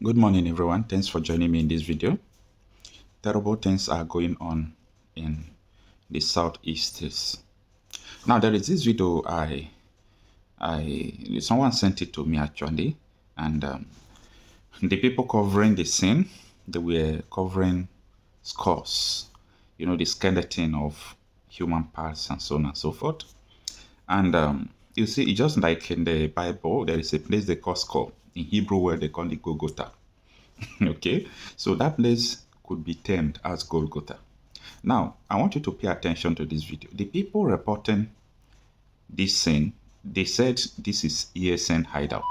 Good morning, everyone. Thanks for joining me in this video. Terrible things are going on in the southeast. Now, there is this video someone sent it to me actually, and the people covering the scene, they were covering skulls, the skeleton of human parts and so on and so forth. And you see, it's just like in the Bible, there is a place they call skull. In Hebrew, where they call it Golgotha. Okay, so that place could be termed as Golgotha. Now, I want you to pay attention to this video. The people reporting this scene, they said this is ESN hideout.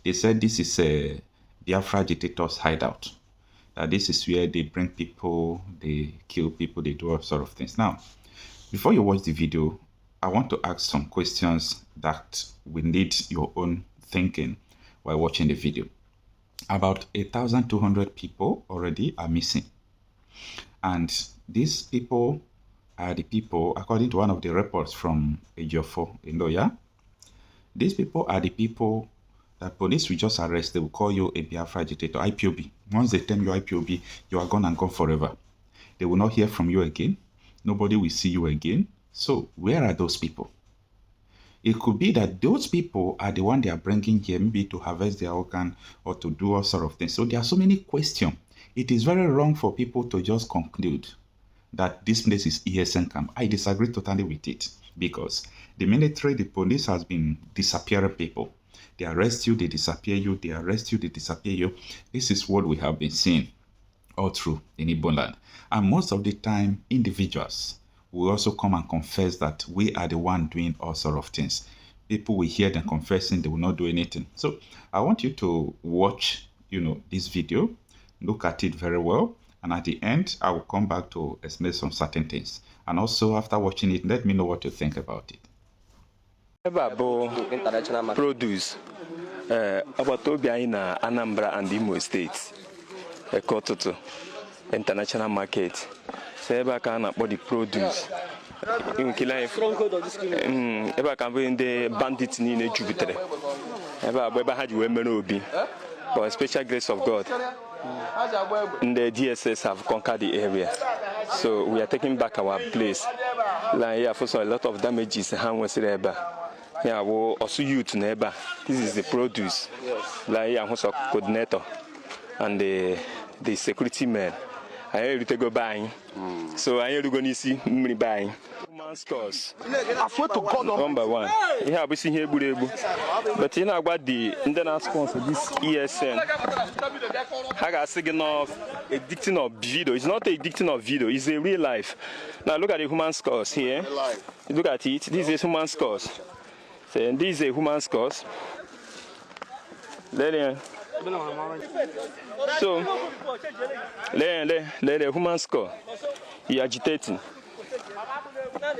They said this is a Biafra agitators hideout. That this is where they bring people, they kill people, they do all sort of things. Now, before you watch the video, I want to ask some questions that will need your own thinking while watching the video. About 1,200 people already are missing. And these people are the people, according to one of the reports from Ejiofor in Loya, these people are the people that police will just arrest. They will call you a Biafra agitator, IPOB. Once they tell you IPOB, you are gone and gone forever. They will not hear from you again. Nobody will see you again. So where are those people? It could be that those people are the one they are bringing here, maybe to harvest their organ or to do all sort of things. So there are so many questions. It is very wrong for people to just conclude that this place is ESN camp. I disagree totally with it, because the military, the police has been disappearing people. They arrest you, they disappear you, they arrest you, they disappear you. This is what we have been seeing all through in Igbo land. And most of the time, individuals will also come and confess that we are the one doing all sort of things. People will hear them confessing, they will not do anything. So I want you to watch, this video, look at it very well, and at the end, I will come back to explain some certain things. And also, after watching it, let me know what you think about it. Produce about Obi na Anambra and Imo states, a Kototo international market. Eba ka na-akpọ the produce nke ebe ka bụ ndị bandits niile jubitere ebe a bụ ebe ha ji wee mere Obi, but special grace of God the DSS have conquered the area, so we are taking back our place. Like here for a lot of damages ha nwesịrị ebe a ya bụ also youth na ebe a. This is the produce. Like here also coordinator and the security men. I need to go buying, so I need to go and see me buying. Human scores. I swear to God. Number one. Yeah, we see here, but you know about the international sponsor, this ESN. I got second of addicting of video. It's not addicting of video. It's a real life. Now look at the human scores here. Look at it. This is human scores. So this is a human scores. So, the human score, he agitating.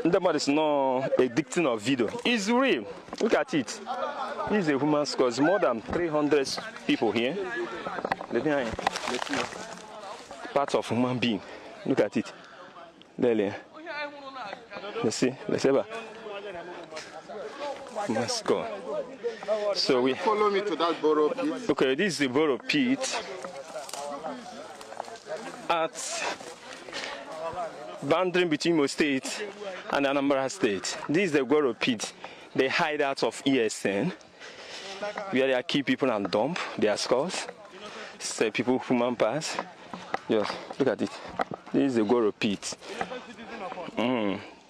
The man is not addicting of video. It's real. Look at it. This is a human score. It's more than 300 people here. Let's see. Part of human being. Look at it. Let's see. Let's see. Human score. So we follow me to that borrow pit. Okay, this is the borrow pit at boundary between Imo State and Anambra State. This is the borrow pit, the hideout of ESN, where they keep people and dump their skulls. Say people human pass. Yes, look at it. This is the borrow pit.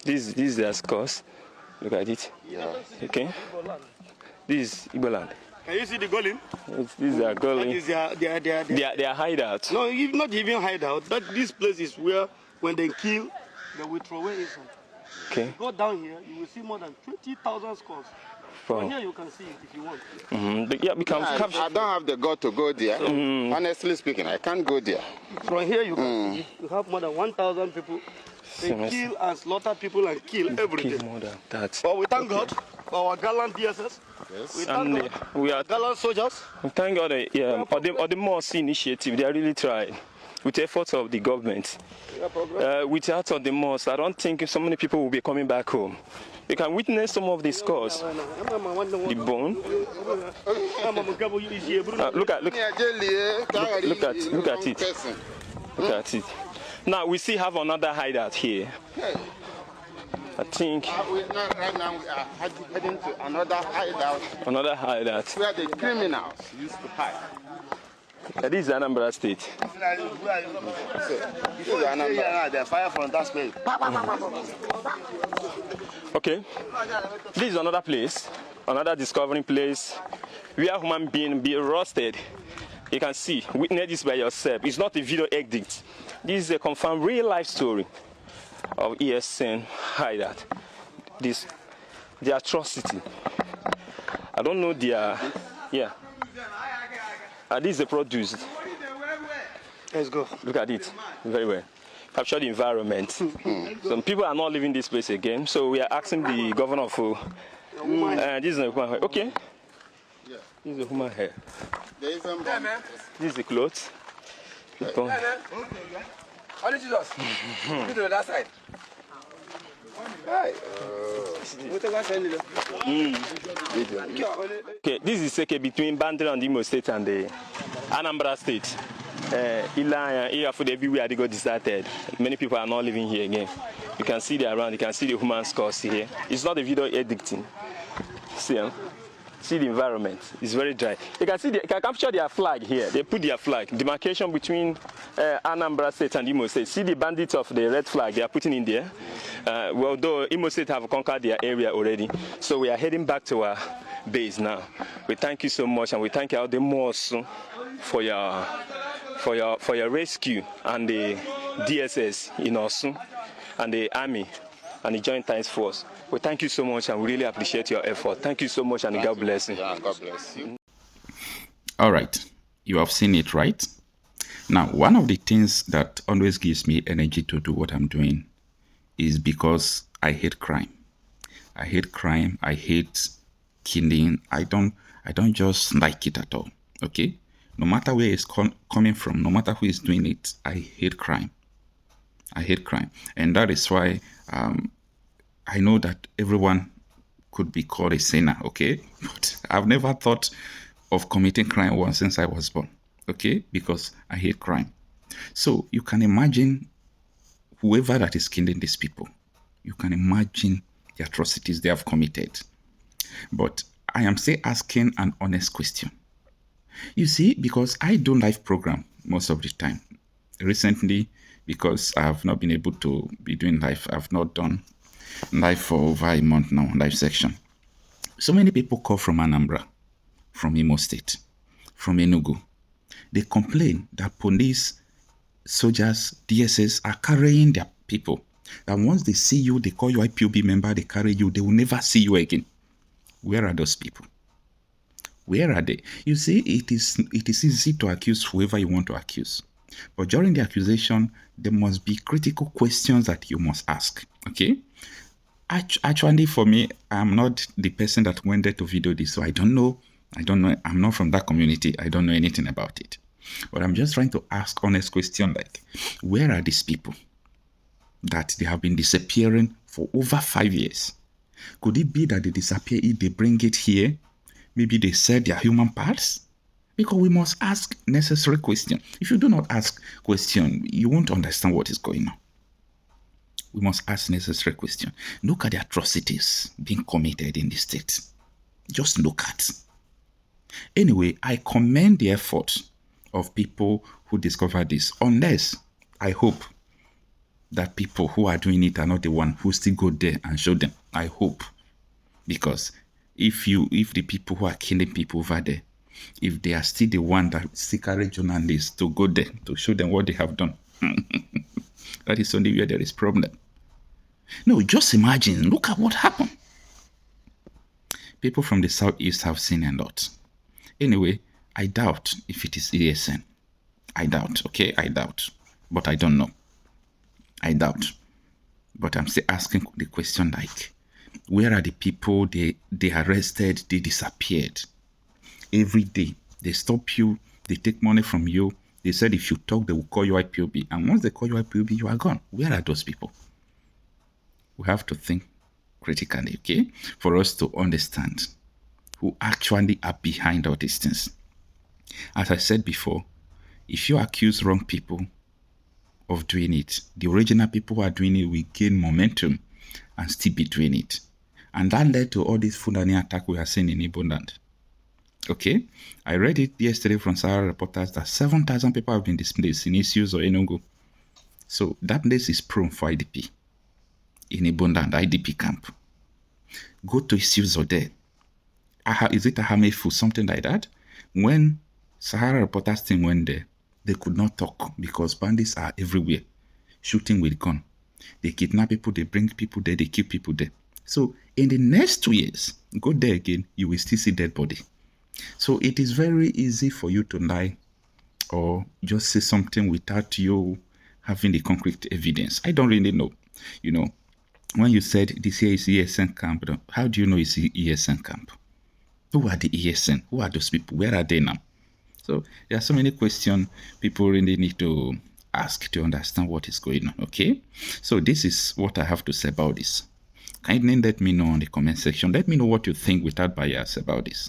This is their skulls. Look at it. Yeah. Okay. This is Igbo land. Can you see the golem? This is their golem. Their hideout. No, not even hideout. This place is where, when they kill, they will throw away inside. Okay. Go down here, you will see more than 20,000 skulls. From here you can see it if you want. But yeah, we can capture. I don't have the God to go there. Honestly speaking, I can't go there. From here you can see it. You have more than 1,000 people. They kill and slaughter people and kill every day. More than that. But we thank God for our gallant DSS. Yes. We thank God. We are gallant soldiers. We thank God. Or the Moss initiative. They are really trying. with the efforts of the government, without the mosque, I don't think so many people will be coming back home. You can witness some of the scores. The bone. Look at it. Look at it. Now we still have another hideout here. I think. Right now we are heading to another hideout. Another hideout. Where the criminals used to hide. This is Anambra State. This is Anambra. The fire from that place. Okay. This is another place, another discovering place where human being be roasted. You can see, witness this by yourself. It's not a video edit. This is a confirmed real life story of ESN hideout. This, the atrocity. I don't know their, yeah. This is the produce. Let's go. Look at it, very well. Capture the environment. Some people are not leaving this place again, so we are asking the governor of. This is the human hair. Okay. Yeah. This is the human hair. There is some This is the clothes. People. Only Jesus. Go to that side. Okay, this is Seke between Bandra and Imo State and the Anambra State. Everywhere they got deserted. Many people are not living here again. You can see the around, you can see the human scores here. It's not a video editing. See the environment. It's very dry. You can see you can capture their flag here. They put their flag. Demarcation between Anambra State and Imo State. See the bandits of the red flag they are putting in there. Well, though Imo State have conquered their area already, so we are heading back to our base now. We thank you so much, and we thank all the mosques for your rescue, and the DSS in Osun, and the army and the Joint Task Force. We thank you so much, and we really appreciate your effort. Thank you so much, and God bless you. Yeah, God bless you. All right, you have seen it, right? Now, one of the things that always gives me energy to do what I'm doing is because I hate crime. I hate crime. I hate killing. I don't just like it at all. Okay, no matter where it's coming from, no matter who is doing it, I hate crime. I hate crime, and that is why I know that everyone could be called a sinner. Okay, but I've never thought of committing crime once since I was born. Okay, because I hate crime. So you can imagine whoever that is killing these people. You can imagine the atrocities they have committed. But I am still asking an honest question. You see, because I do live program most of the time. Recently, because I have not been able to be doing live, I've not done live for over a month now, live section. So many people call from Anambra, from Imo State, from Enugu. They complain that police, soldiers, DSS are carrying their people. That once they see you, they call you ipob member, they carry you, they will never see you again. Where are those people? Where are they? You see, it is easy to accuse whoever you want to accuse. But during the accusation, there must be critical questions that you must ask. Okay? Actually, for me, I'm not the person that went there to video this, so I don't know. I'm not from that community. I don't know anything about it. But I'm just trying to ask honest questions like, where are these people that they have been disappearing for over 5 years? Could it be that they disappear if they bring it here? Maybe they sell their human parts? Because we must ask necessary questions. If you do not ask questions, you won't understand what is going on. We must ask necessary questions. Look at the atrocities being committed in the state. Just look at. Anyway, I commend the effort of people who discovered this, unless I hope that people who are doing it are not the one who still go there and show them. I hope. Because if the people who are killing people over there, if they are still the one that still carry journalists to go there to show them what they have done, that is only where there is problem. No, just imagine, look at what happened. People from the southeast have seen a lot. Anyway, I doubt if it is ESN. I doubt, okay? I doubt. But I don't know. I doubt. But I'm still asking the question like, where are the people they arrested, they disappeared? Every day, they stop you, they take money from you, They said if you talk, they will call you IPOB. And once they call you IPOB, you are gone. Where are those people? We have to think critically, okay? For us to understand who actually are behind all these things. As I said before, if you accuse wrong people of doing it, the original people who are doing it will gain momentum and still be doing it. And that led to all this Fulani attack we are seeing in Igbo land. Okay, I read it yesterday from Sahara reporters that 7,000 people have been displaced in Issues or Enugu. So that place is prone for IDP. In Igbo land, IDP camp. Go to Issues or there. Is it Ahamefu, something like that? When Sahara reporters team went there, they could not talk because bandits are everywhere, shooting with gun. They kidnap people, they bring people there, they kill people there. So in the next 2 years, go there again, you will still see dead body. So it is very easy for you to lie or just say something without you having the concrete evidence. I don't really know. You know, when you said this here is ESN camp, how do you know it's ESN camp? Who are the ESN? Who are those people? Where are they now? So there are so many questions people really need to ask to understand what is going on, okay? So this is what I have to say about this. Kindly let me know in the comment section. Let me know what you think without bias about this.